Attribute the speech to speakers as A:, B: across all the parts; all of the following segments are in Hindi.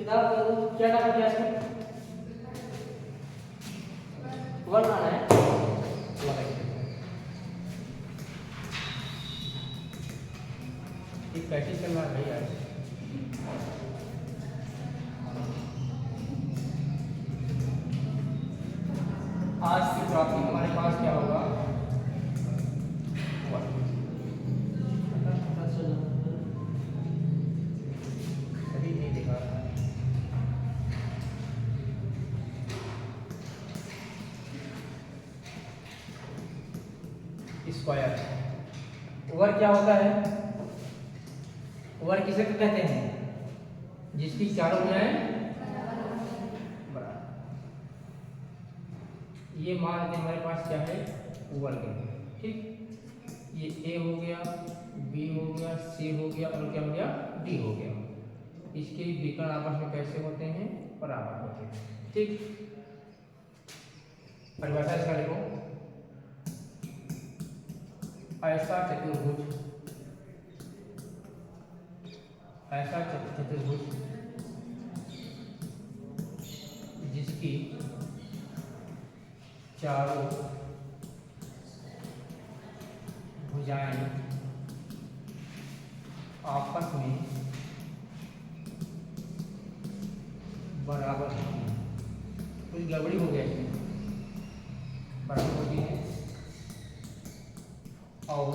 A: किताब क्या डाला गया इसमें? वन आना है। ये कैसे चल रहा है भैया? आज की टॉपिक हमारे पास क्या होगा? सभी नहीं दिखा रहा है। स्क्वायर। ओवर क्या होता है? ओवर किसे कहते हैं? जिसकी चारों भुजाएं बराबर। ये मान लेते हमारे पास क्या है? ओवर के, ठीक। ये ए हो गया, बी हो गया, सी हो गया और क्या हो गया? डी हो गया। इसके विकर्ण आपस में कैसे होते हैं? बराबर होते हैं, ठीक। परिभाषा इसका लिखो। ऐसा चतुर्भुज, ऐसा चतुर्भुज जिसकी चारों भुजाएं आपस में बराबर होती हैं। कुछ गड़बड़ी हो गया इसमें। बराबर होती है और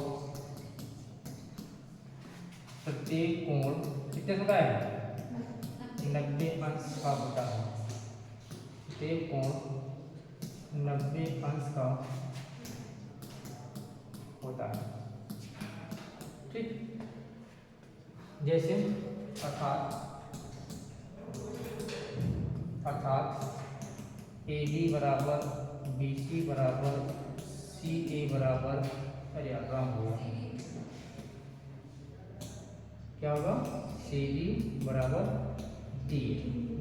A: प्रत्येक कोण कितने होता है? 90 अंश का होता है। प्रत्येक कोण 90 अंश का होता है, ठीक। जैसे अर्थात ए बी बराबर बी सी बराबर सी ए बराबर, अरे आराम होगा, क्या होगा? सी डी बराबर डी।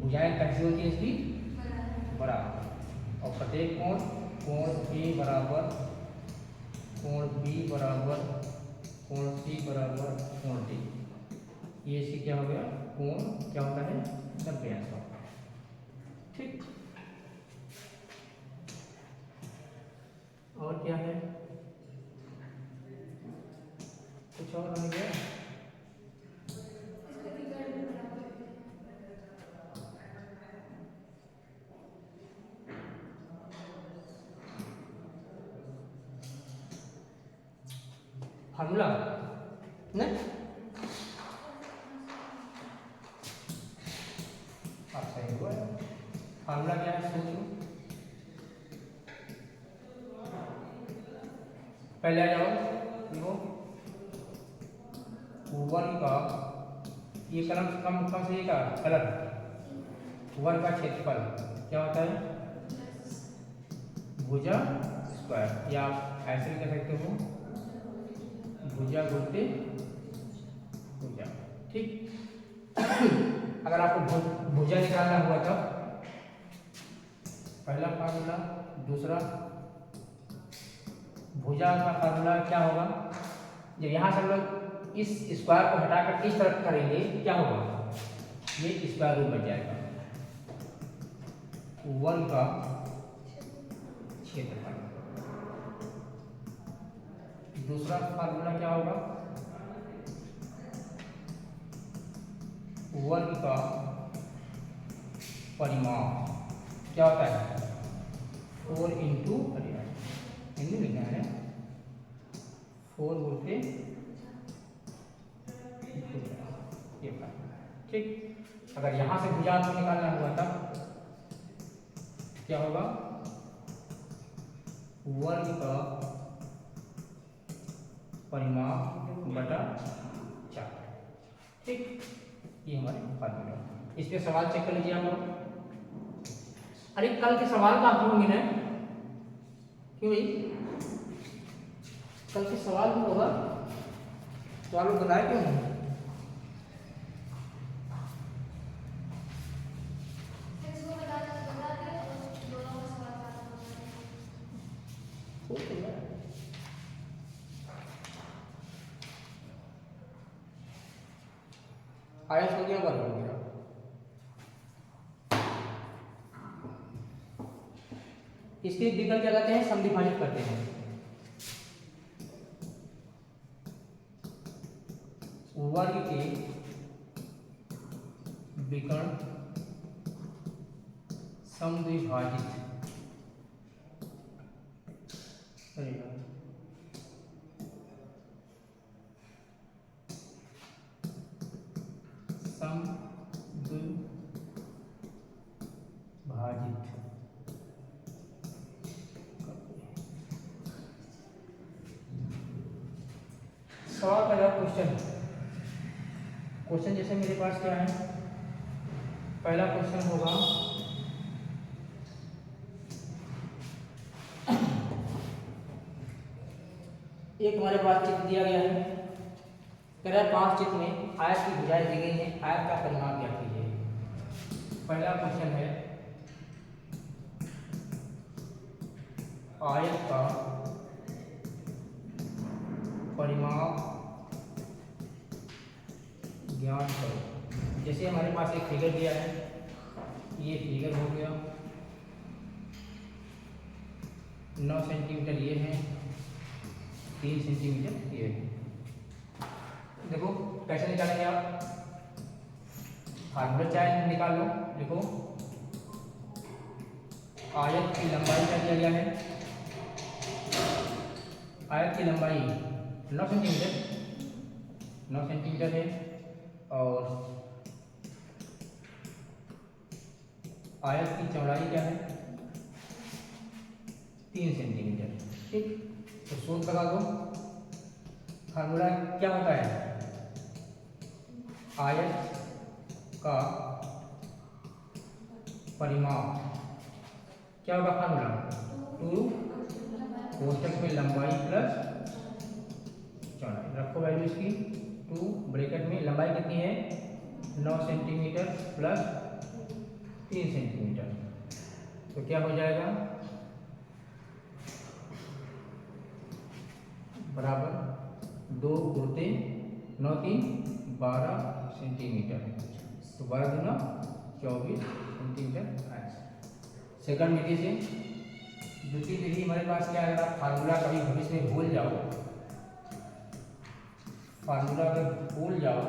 A: भुजाएं कैसी होती है इसकी? बराबर। और प्रत्येक कोण, कोण ए बराबर कोण बी बराबर कोण सी बराबर कोण डी। ये सी क्या हो गया? कोण क्या होता है? 90 अंश का, ठीक। और क्या है? कुछ और रह गया? फार्मूला नहीं? आप सही हुआ। फार्मूला क्या है? सोचो। पहले आ जाओ, देखो वन का ये कलम कम कम से का कलर, वन का क्षेत्रफल क्या होता है? भुजा स्क्वायर, या आप ऐसे भी कह सकते हो भुजा गुणित भुजा, ठीक। अगर आपको भुजा निकालना हुआ तो पहला फार्मूला, दूसरा भुजा का फार्मूला क्या होगा? जब यहाँ से हम लोग इस स्क्वायर को हटाकर इस तरफ करेंगे क्या होगा? ये स्क्वायर रूट बन जाएगा। वन का क्षेत्रफल। दूसरा फार्मूला क्या होगा? वन का परिमाप क्या होता है? 4 इंटू हिंदी लिखना है 4 बोलते, ठीक। अगर यहां से भुजा को निकालना हुआ तब क्या होगा? वन का परिमाप बटा 4, ठीक। ये हमारे फार्मूला। इस पे सवाल चेक कर लीजिए आप लोग। अरे कल के सवाल काफी होंगे ना? क्यों भाई? कल के सवाल भी होगा तो आप लोग बताए क्यों नहीं? आया हो गया, बंद हो गया। इसके विकर्ण क्या कहते हैं, समविभाजित करते हैं। वर्ग के विकर्ण समद्विभाजित करेगा। समद्विभाजित सवाल का जवाब क्वेश्चन जैसे मेरे पास क्या है, पहला क्वेश्चन होगा एक हमारे पास चित्र दिया गया है, कह रहा है 5 चित्र में आयत की भुजाएं दी गई हैं, आयत का परिमाप क्या कीजिए। पहला क्वेश्चन है आयत का परिमाप ज्ञात करो। जैसे हमारे पास एक फिगर दिया है, ये फिगर हो गया 9 सेंटीमीटर ये है, 3 सेंटीमीटर ये है। देखो कैसे निकालेंगे आप, फार्मूला चाहे निकाल लो। देखो आयत की लंबाई क्या दिया गया है, आयत की लंबाई 9 सेंटीमीटर है और आयत की चौड़ाई क्या है 3 सेंटीमीटर। ठीक, तो सूत्र लगा दो। फार्मूला क्या होता है, आयत का परिमाप क्या होगा, फार्मूला 2 कोष्टक में लंबाई प्लस चौड़ाई, रखो वैल्यू इसकी 2 ब्रैकेट में, लंबाई कितनी है 9 सेंटीमीटर प्लस 3 सेंटीमीटर, तो क्या हो जाएगा बराबर 2 गुणित 9 3 12 सेंटीमीटर, तो 12 गुना 24 सेंटीमीटर। सेकंड विधि से दूसरी विधि हमारे पास क्या है, अगर आप फार्मूला कभी भविष्य में भूल जाओ, फार्मूला अगर भूल जाओ,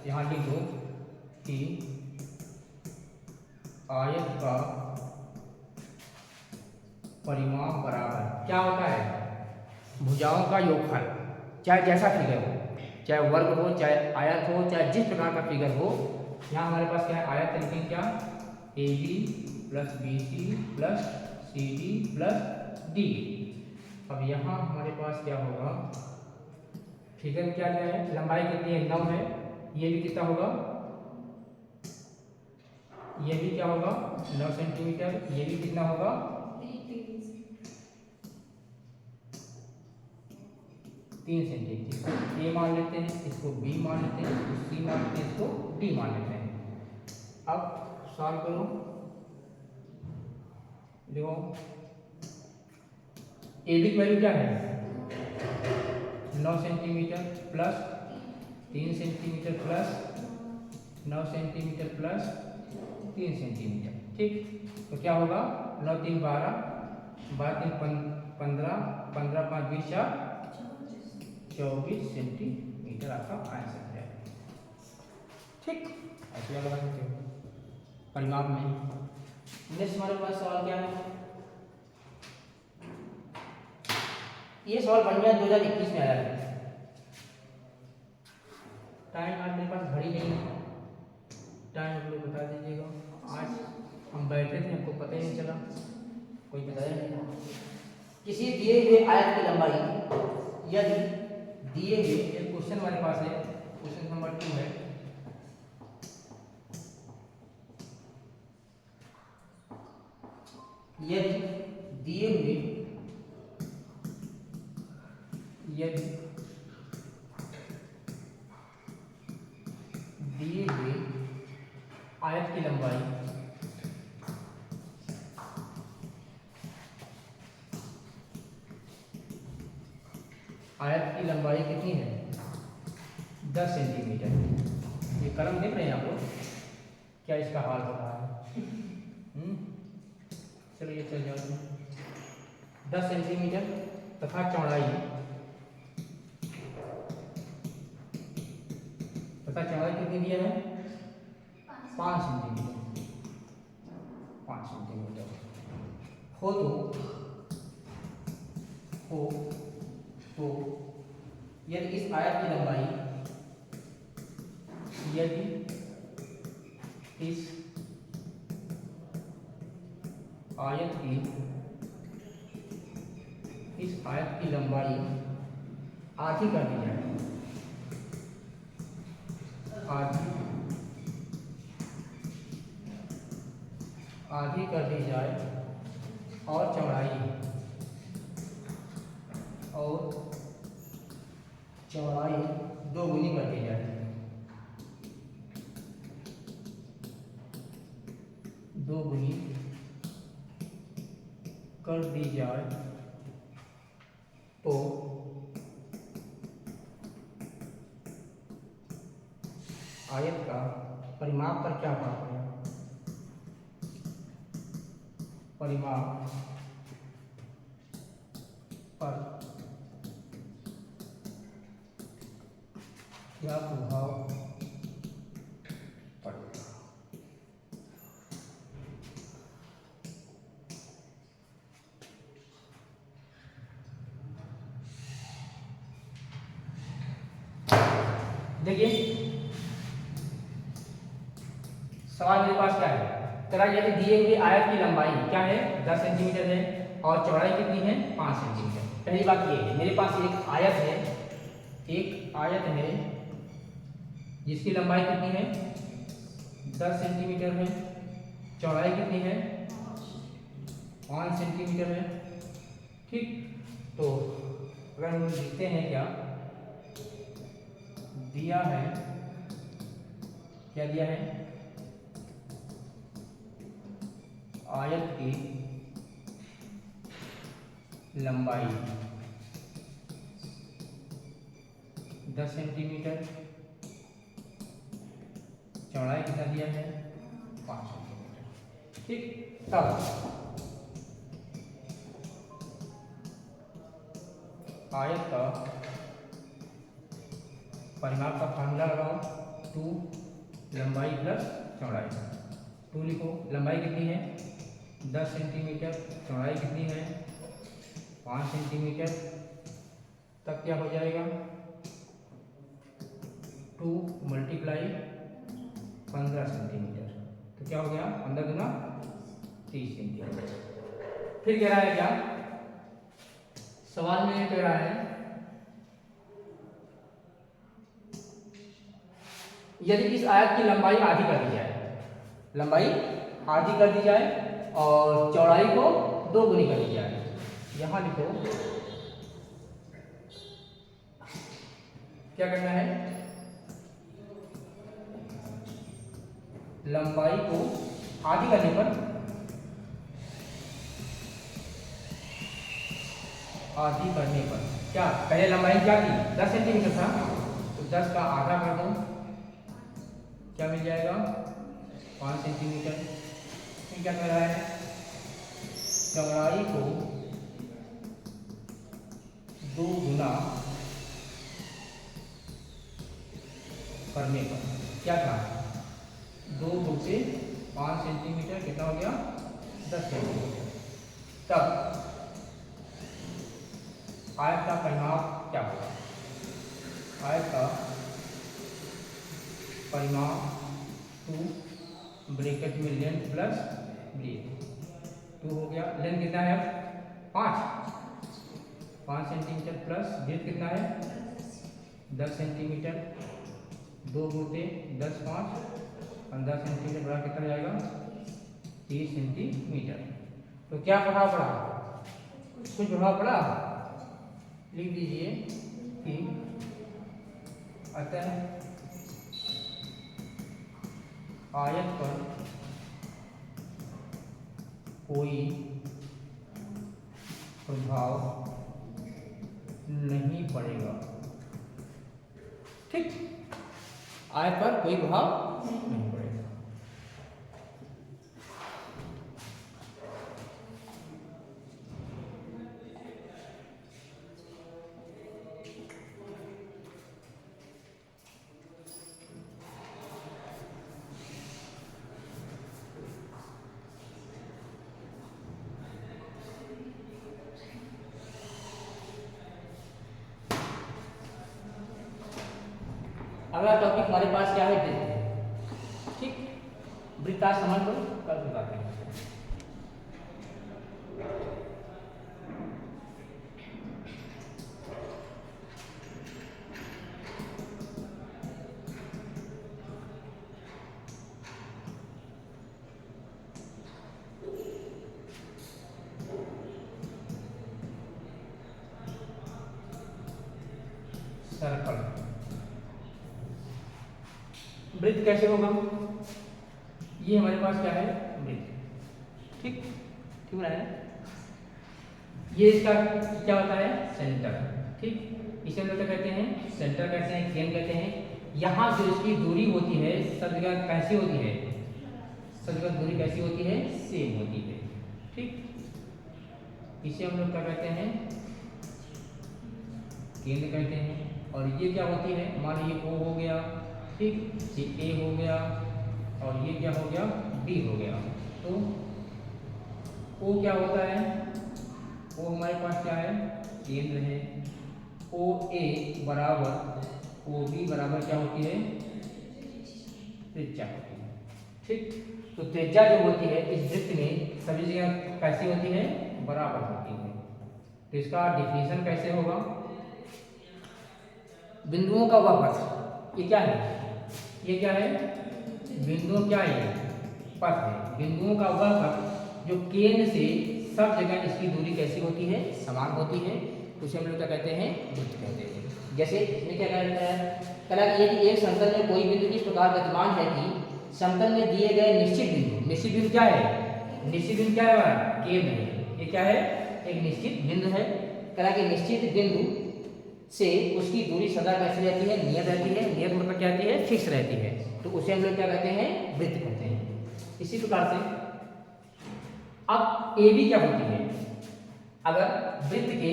A: यहाँ लिख दो कि आयत का परिमाप बराबर क्या होता है, भुजाओं का योगफल, चाहे जैसा फिगर हो, चाहे वर्ग हो, चाहे आयत हो, चाहे जिस प्रकार का फिगर हो। यहाँ हमारे पास क्या है, आयत लिखेंगे क्या, AB plus BC plus CD plus D। अब यहाँ हमारे पास क्या होगा, फिगर क्या दिया है, लंबाई कितनी है 9 है, ये भी कितना होगा, ये भी क्या होगा 9 सेंटीमीटर, ये भी कितना होगा 3 सेंटीमीटर। इसको A मान लेते हैं, इसको B मान लेते हैं, इसको C मान लेते हैं, इसको D मान लेते हैं। अब सॉल्व करो, देखो AB की वैल्यू क्या है 9 centimetre plus 3 centimetre plus 9 centimetre plus 3 centimetre. ठीक, तो क्या होगा 9 3 12 12 3 15 15 5 20 24 सेंटीमीटर आपका आंसर है। ठीक, ऐसे लगा सकते हो परिमाप में। नेक्स्ट हमारे पास सवाल क्या है, ये सवाल बन गया 2021 में आया है। टाइम आज मेरे पास घड़ी नहीं है, टाइम आप लोग बता दीजिएगा। आज हम बैठे थे, हमको पता ही नहीं चला, कोई बताया नहीं। किसी दिए हुए आयत की लंबाई, यदि दिए हुए, एक क्वेश्चन हमारे पास है, क्वेश्चन नंबर 2 है, यदि दिए हुए आयत की लंबाई कितनी है 10 सेंटीमीटर। ये कलम देख रहे हैं आप लोग, क्या इसका हाल हो रहा है। चलो ये चल जाओ। 10 सेंटीमीटर तथा चौड़ाई कितनी दिया है 5 सेंटीमीटर 5 सेंटीमीटर हो तो यदि इस आयत की लंबाई इस आयत की लंबाई आधी कर दी जाए आधी कर दी जाए और चौड़ाई 2 गुनी कर दी जाए 2 गुनी कर दी जाए तो आयत का परिमाप पर क्या प्रभाव पड़ेगा परिमाप पर क्या प्रभाव पड़ेगा देखिए सवाल मेरे पास क्या है तेरा यदि दिए हुए आयत की लंबाई क्या है 10 सेंटीमीटर है और चौड़ाई कितनी है 5 सेंटीमीटर। पहली बात ये है मेरे पास एक आयत है जिसकी लंबाई कितनी है 10 सेंटीमीटर है चौड़ाई कितनी है 5 सेंटीमीटर है। ठीक तो अगर हम लिखते हैं क्या दिया है आयत की लंबाई 10 सेंटीमीटर चौड़ाई कितना दिया है 5 सेंटीमीटर। ठीक तब आयत का परिमाप का फार्मूला लगाओ 2 लंबाई प्लस चौड़ाई 2 लिखो लंबाई कितनी है 10 सेंटीमीटर चौड़ाई कितनी है 5 सेंटीमीटर तब क्या हो जाएगा 2 मल्टीप्लाई 15 सेंटीमीटर तो क्या हो गया 15 गुना 30 सेंटीमीटर। फिर कह रहा है क्या सवाल में कह रहा है यदि इस आयत की लंबाई आधी कर दी जाए और चौड़ाई को 2 गुनी कर दी जाए। यहां लिखो क्या करना है लंबाई को आधी करने पर क्या पहले लंबाई क्या थी 10 सेंटीमीटर था तो 10 का आधा कर दो क्या मिल जाएगा 5 सेंटीमीटर। क्या कह रहा है चौड़ाई को 2 गुना करने पर क्या था 2 से 5 सेंटीमीटर कितना हो गया 10 सेंटीमीटर। तब आयत का परिमाप क्या होगा आयत का परिमाप 2 ब्रैकेट में लेंथ प्लस ब्रेथ 2 हो गया लेंथ कितना है 5 सेंटीमीटर प्लस ब्रेथ कितना है 10 सेंटीमीटर 2 गुते 10 5 15 सेंटीमीटर बड़ा कितना जाएगा 30 सेंटीमीटर। तो क्या प्रभाव पड़ा कुछ प्रभाव पड़ा लिख दीजिए कि अतः आयत पर कोई प्रभाव नहीं पड़ेगा। ठीक आयत पर कोई प्रभाव नहीं पड़ेगा। अगला टॉपिक हमारे पास क्या है, वृत्त। ठीक, वृत्त आज समझ लो, कल की बात है। सर्कल, वृत्त कैसे होगा, ये हमारे पास क्या है, वृत्त। ठीक, ठीक बना है। ये इसका क्या होता है, सेंटर। ठीक, इसे हम लोग क्या कहते हैं, सेंटर कहते हैं, केंद्र कहते हैं। यहाँ जो इसकी दूरी होती है सब जगह कैसी होती है, सब जगह दूरी कैसी होती है, सेम होती है। ठीक, इसे हम लोग क्या कहते हैं, केंद्र कहते हैं। और ये क्या होती है, मान लीजिए O हो गया, ठीक, ये A हो गया, और ये क्या हो गया, B हो गया। तो O क्या होता है, O हमारे पास क्या है, केंद्र है। OA बराबर OB बराबर क्या होती है, त्रिज्या होती है। ठीक, तो त्रिज्या जो होती है इस वृत्त में सभी जगह कैसी होती है, बराबर होती है। तो इसका डिफिनेशन कैसे होगा, बिंदुओं का वह पथ, ये क्या है, ये क्या है, बिंदुओं क्या है, पथ है। बिंदुओं का वह पथ जो केंद्र से सब जगह इसकी दूरी कैसी होती है, समान होती है, उसे हम लोग क्या कहते हैं, वृत्त कहते हैं। जैसे इसमें क्या कहता है, कहा कि यदि एक समतल में कोई बिंदु इस प्रकार गतिमान है कि समतल में दिए गए निश्चित बिंदु, निश्चित बिंदु क्या है, निश्चित बिंदु क्या है हमारा, केंद्र है। ये क्या है, एक निश्चित बिंदु है। कहा कि निश्चित बिंदु से उसकी दूरी सदा कैसी रहती है, नियत रहती है। नियत मतलब क्या रहती है, फिक्स रहती है। तो उसे हम लोग क्या कहते हैं, वृत्त कहते हैं। इसी प्रकार से अब AB क्या होती है, अगर वृत्त के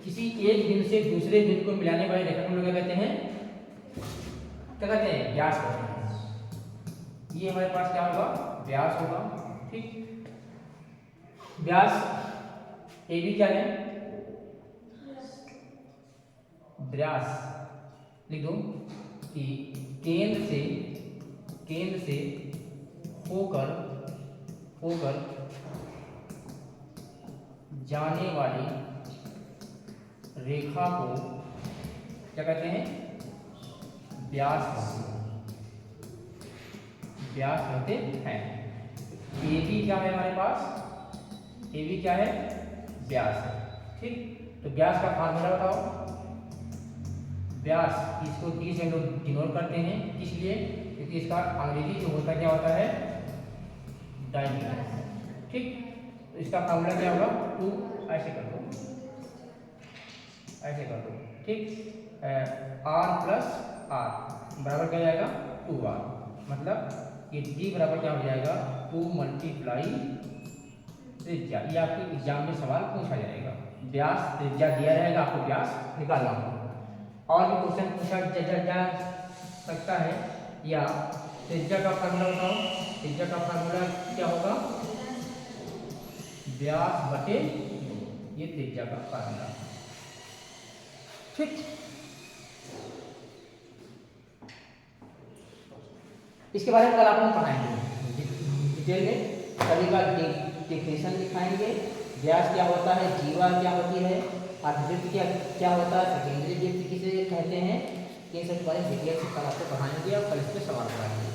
A: किसी एक बिंदु से दूसरे बिंदु को मिलाने वाली रेखा को हम लोग क्या कहते हैं, क्या कहते हैं, व्यास कहते हैं। ये हमारे पास क्या होगा, व्यास होगा। ठीक, व्यास AB क्या है, व्यास लिख दो कि केंद्र से होकर जाने वाली रेखा को क्या कहते हैं, व्यास कहते हैं। AB क्या है हमारे पास, AB क्या है, व्यास है। ठीक, तो व्यास का फार्मूला बताओ। व्यास, इसको 30 से लोग डिनोट करते हैं, इसलिए क्योंकि इसका अंग्रेजी जो होता है क्या होता है, डायमीटर। ठीक, तो इसका फार्मूला क्या होगा, 2, ऐसे कर दो, ऐसे कर दो। ठीक, R प्लस R बराबर क्या जाएगा, 2R। मतलब ये D बराबर क्या हो जाएगा, 2 मल्टीप्लाई त्रिज्या। ये आपके एग्जाम में सवाल पूछा जाएगा, व्यास त्रिज्या दिया रहेगा, आपको व्यास निकालना होगा। और भी क्वेश्चन पूछा जा सकता है, या त्रिज्या का फार्मूला बताओ। त्रिज्या का फार्मूला क्या होगा, व्यास बटे 2, ये त्रिज्या का फार्मूला। ठीक, इसके बारे में कल आप लोग पढ़ाएंगे डिटेल में, सभी का डेफिनेशन दिखाएंगे। व्यास क्या होता है, जीवा क्या होती है, अर्धवृत्त क्या होता है, सेकेंडरी वृत्त किसे कहते हैं, ये सब बारे में डिटेल से कल आपको पढ़ाएंगे और कल इस पर सवाल कराएंगे।